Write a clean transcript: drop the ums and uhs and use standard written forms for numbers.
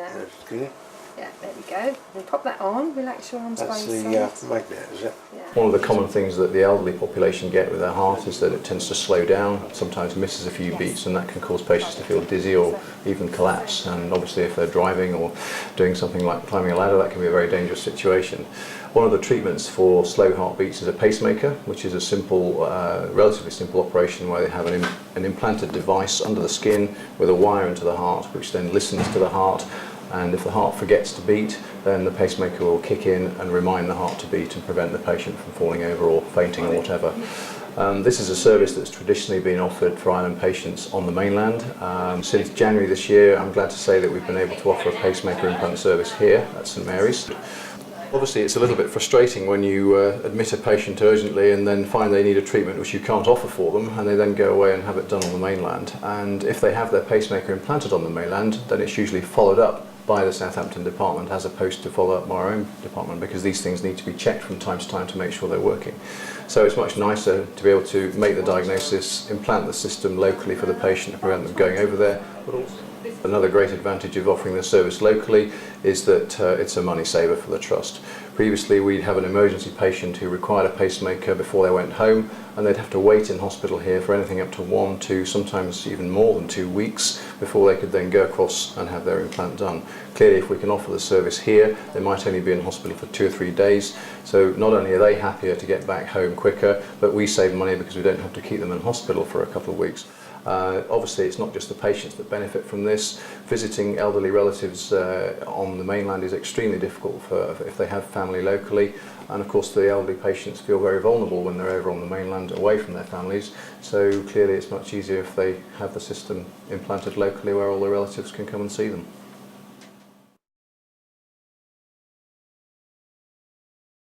now. That's good. Yeah, there we go. And pop that on, relax your arms by That's your the side. magnet, is it? Yeah. One of the common things that the elderly population get with their heart is that it tends to slow down, sometimes misses a few beats, and that can cause patients to feel dizzy or even collapse. And obviously if they're driving or doing something like climbing a ladder, that can be a very dangerous situation. One of the treatments for slow heartbeats is a pacemaker, which is a simple, relatively simple operation where they have an implanted device under the skin with a wire into the heart, which then listens to the heart. And if the heart forgets to beat, then the pacemaker will kick in and remind the heart to beat and prevent the patient from falling over or fainting or whatever. This is a service that's traditionally been offered for island patients on the mainland. Since January this year, I'm glad to say that we've been able to offer a pacemaker implant service here at St Mary's. Obviously it's a little bit frustrating when you admit a patient urgently and then find they need a treatment which you can't offer for them, and they then go away and have it done on the mainland. And if they have their pacemaker implanted on the mainland, then it's usually followed up by the Southampton department as opposed to follow up by our own department, because these things need to be checked from time to time to make sure they're working. So it's much nicer to be able to make the diagnosis, implant the system locally for the patient to prevent them going over there. But also another great advantage of offering the service locally is that it's a money saver for the trust. Previously we'd have an emergency patient who required a pacemaker before they went home, and they'd have to wait in hospital here for anything up to 1, 2, sometimes even more than 2 weeks before they could then go across and have their implant done. Clearly if we can offer the service here, they might only be in hospital for 2 or 3 days, so not only are they happier to get back home quicker, but we save money because we don't have to keep them in hospital for a couple of weeks. Obviously it's not just the patients that benefit from this. Visiting elderly relatives on the mainland is extremely difficult if they have family locally, and of course the elderly patients feel very vulnerable when they're over on the mainland away from their families, so clearly it's much easier if they have the system implanted locally where all their relatives can come and see them.